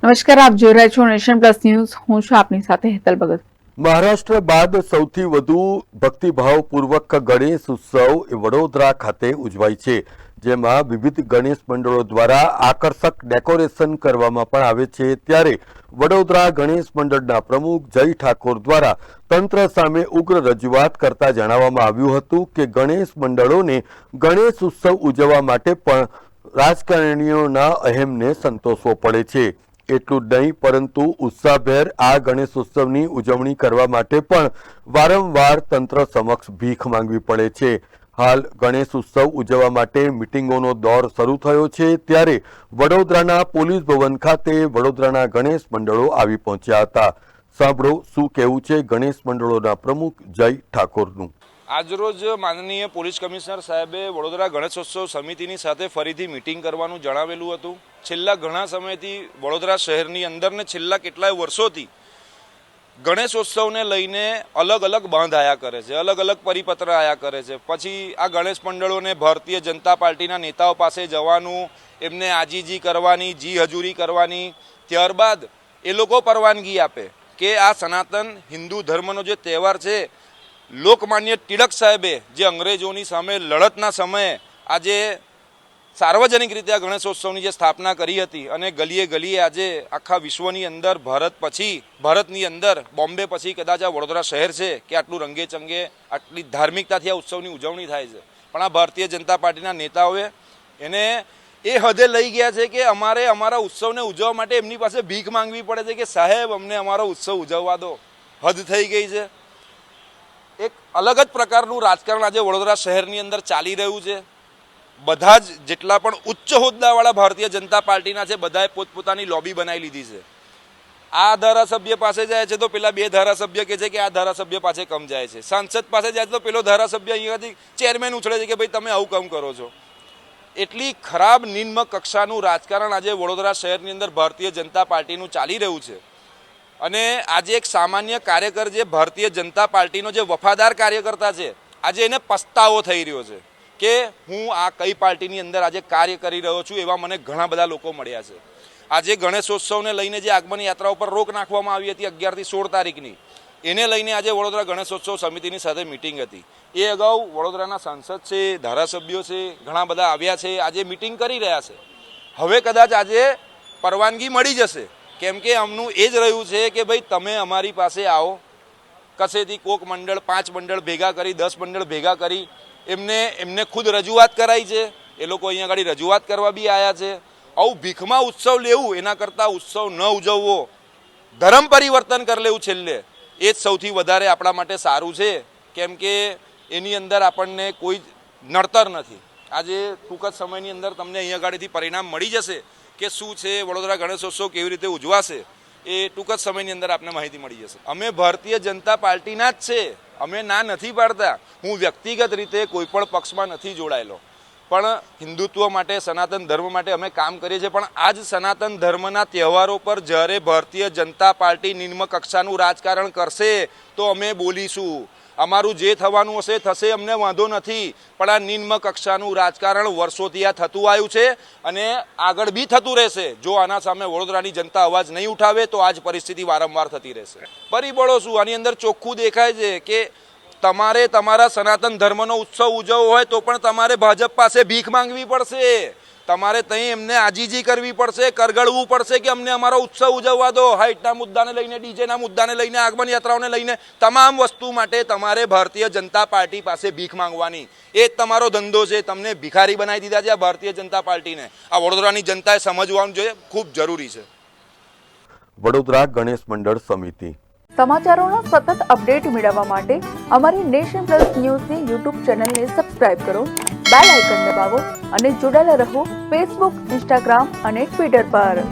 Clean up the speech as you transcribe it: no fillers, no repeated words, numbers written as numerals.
નમસ્કાર, આપ જોઈ રહ્યા છો નેશન પ્લસ ન્યૂઝ. હું છું આપની સાથે હેતલ ભગત. મહારાષ્ટ્ર બાદ સૌથી વધુ ભક્તિભાવપૂર્વક ગણેશ ઉત્સવ એ વડોદરા ખાતે ઉજવાય છે, જેમાં વિવિધ ગણેશ મંડળો દ્વારા આકર્ષક ડેકોરેશન કરવામાં પણ આવે છે. ત્યારે વડોદરા ગણેશ મંડળના પ્રમુખ જય ઠાકોર દ્વારા તંત્ર સામે ઉગ્ર રજૂઆત કરતા જણાવવામાં આવ્યું હતું કે ગણેશ મંડળોને ગણેશ ઉત્સવ ઉજવવા માટે પણ રાજકારણીઓના અહેમને સંતોષવો પડે છે. એટલું જ નહીં, પરંતુ ઉત્સાહભેર આ ગણેશ ઉત્સવની ઉજવણી કરવા માટે પણ વારંવાર તંત્ર સમક્ષ ભીખ માંગવી પડે છે. હાલ ગણેશ ઉત્સવ ઉજવવા માટે મિટિંગોનો દોર શરૂ થયો છે. ત્યારે વડોદરાના પોલીસ ભવન ખાતે વડોદરાના ગણેશ મંડળો આવી પહોંચ્યા હતા. સાંભળો શું કહેવું છે ગણેશ મંડળોના પ્રમુખ જય ઠાકોરનું. આજરોજ માનનીય પોલીસ કમિશનર સાહેબે વડોદરા ગણેશોત્સવ સમિતિની સાથે ફરીથી મિટિંગ કરવાનું જણાવેલું હતું. છેલ્લા ઘણા સમયથી વડોદરા શહેરની અંદર ને છેલ્લા કેટલાય વર્ષોથી ગણેશોત્સવને લઈને અલગ અલગ બાંધ આયા કરે છે, અલગ અલગ પરિપત્ર આયા કરે છે. પછી આ ગણેશ મંડળોને ભારતીય જનતા પાર્ટીના નેતાઓ પાસે જવાનું, એમને આજીજી કરવાની, જી હજૂરી કરવાની, ત્યારબાદ એ લોકો પરવાનગી આપે કે આ સનાતન હિન્દુ ધર્મનો જે તહેવાર છે, લોકમાન્ય ટિળક સાહેબે જે અંગ્રેજોની સામે લડતના સમયે આજે સાર્વજનિક રીતે આ ગણેશોત્સવની જે સ્થાપના કરી હતી અને ગલીએ ગલીએ આજે આખા વિશ્વની અંદર ભારતની અંદર બોમ્બે પછી કદાચ આ વડોદરા શહેર છે કે આટલું રંગે ચંગે આટલી ધાર્મિકતાથી આ ઉત્સવની ઉજવણી થાય છે. પણ આ ભારતીય જનતા પાર્ટીના નેતાઓએ એને એ હદે લઈ ગયા છે કે અમારે અમારા ઉત્સવને ઉજવવા માટે એમની પાસે ભીખ માંગવી પડે છે કે સાહેબ અમને અમારો ઉત્સવ ઉજવવા દો. હદ થઈ ગઈ છે. એક અલગ જ પ્રકારનું રાજકારણ આજે વડોદરા શહેરની અંદર ચાલી રહ્યું છે. બધા જ જેટલા પણ ઉચ્ચ હોદ્દાવાળા ભારતીય જનતા પાર્ટીના છે, બધાએ પોતપોતાની લોબી બનાવી લીધી છે. આ ધારાસભ્ય પાસે જાય છે તો પેલા બે ધારાસભ્ય કહે છે કે આ ધારાસભ્ય પાસે કમ જાય છે. સાંસદ પાસે જાય તો પેલો ધારાસભ્ય અહીંયાથી ચેરમેન ઉછળે છે કે ભાઈ તમે આવું કામ કરો છો. એટલી ખરાબ નિમ્ન કક્ષાનું રાજકારણ આજે વડોદરા શહેરની અંદર ભારતીય જનતા પાર્ટીનું ચાલી રહ્યું છે. અને આજે એક સામાન્ય કાર્યકર જે ભારતીય જનતા પાર્ટીનો જે વફાદાર કાર્યકર્તા છે, આજે એને પસ્તાવો થઈ રહ્યો છે કે હું આ કઈ પાર્ટીની અંદર આજે કાર્ય કરી રહ્યો છું. એવા મને ઘણા બધા લોકો મળ્યા છે. આજે ગણેશોત્સવને લઈને જે આગમન યાત્રા ઉપર રોક નાખવામાં આવી હતી 11 થી 16 તારીખની, એને લઈને આજે વડોદરા ગણેશોત્સવ સમિતિની સાથે મિટિંગ હતી. એ અગાઉ વડોદરાના સાંસદ છે, ધારાસભ્યો છે, ઘણા બધા આવ્યા છે, આજે મિટિંગ કરી રહ્યા છે. હવે કદાચ આજે પરવાનગી મળી જશે, કેમ કે આમનું એ જ રહ્યું છે કે ભાઈ તમે અમારી પાસે આવો, કશેથી કોક મંડળ 5 મંડળ ભેગા કરી, 10 મંડળ ભેગા કરી એમને ખુદ રજૂઆત કરાઈ છે. એ લોકો અહીંયા આગળ રજૂઆત કરવા બી આવ્યા છે. આવું ભીખમાં ઉત્સવ લેવું એના કરતાં ઉત્સવ ન ઉજવવો, ધર્મ પરિવર્તન કરી લેવું છેલ્લે, એ જ સૌથી વધારે આપણા માટે સારું છે. કેમ કે એની અંદર આપણને કોઈ નડતર નથી. આજે ટૂંક જ સમયની અંદર તમને અહીંયા આગળથી પરિણામ મળી જશે કે શું છે, વડોદરા ગણેશોત્સવ કેવી રીતે ઉજવાશે, એ ટૂંક જ સમયની અંદર આપને માહિતી મળી જશે. અમે ભારતીય જનતા પાર્ટીના જ છે, અમે ના નથી પાડતા. હું વ્યક્તિગત રીતે કોઈ પણ પક્ષમાં નથી જોડાયેલો, પણ હિન્દુત્વ માટે, સનાતન ધર્મ માટે અમે કામ કરીએ છીએ. પણ આ જ સનાતન ધર્મના તહેવારો પર જ્યારે ભારતીય જનતા પાર્ટી નિમ્ન કક્ષાનું રાજકારણ કરશે તો અમે બોલીશું. અમારું જે થવાનું હશે થશે, અમને વાંધો નથી. પણ આ નિમ્ન કક્ષાનું રાજકારણ વર્ષોથી આ થતું આવ્યું છે અને આગળ બી થતું રહેશે. જો આના સામે વડોદરાની જનતા અવાજ નહીં ઉઠાવે તો આ જ પરિસ્થિતિ વારંવાર થતી રહેશે. પરિબળો શું? આની અંદર ચોખ્ખું દેખાય છે કે તમારે તમારા સનાતન ધર્મનો ઉત્સવ ઉજવવો હોય તો પણ તમારે ભાજપ પાસે ભીખ માંગવી પડશે. તમારે ત્યાં એમને આજીજી કરવી પડશે, કરગળવું પડશે કે અમને અમારો ઉત્સવ ઉજવવા દો. હાઇટના મુદ્દાને લઈને, ડીજેના મુદ્દાને લઈને, આગમન યાત્રાઓને લઈને તમામ વસ્તુ માટે તમારે ભારતીય જનતા પાર્ટી પાસે ભીખ માંગવાની. એ જ તમારો ધંધો છે. તમને ભિખારી બનાવી દીધા છે આ ભારતીય જનતા પાર્ટીને. આ વડોદરાની જનતાએ સમજવાનું જોઈએ, ખૂબ જરૂરી છે. વડોદરા ગણેશ મંડળ સમિતિ. સમાચારોનો સતત અપડેટ મેળવવા માટે અમારી નેશન પ્લસ ન્યૂઝની યુટ્યુબ ચેનલને સબસ્ક્રાઇબ કરો, બેલ આઇકન દબાવો અને જોડાયેલા રહો ફેસબુક, ઇન્સ્ટાગ્રામ અને ટ્વિટર પર.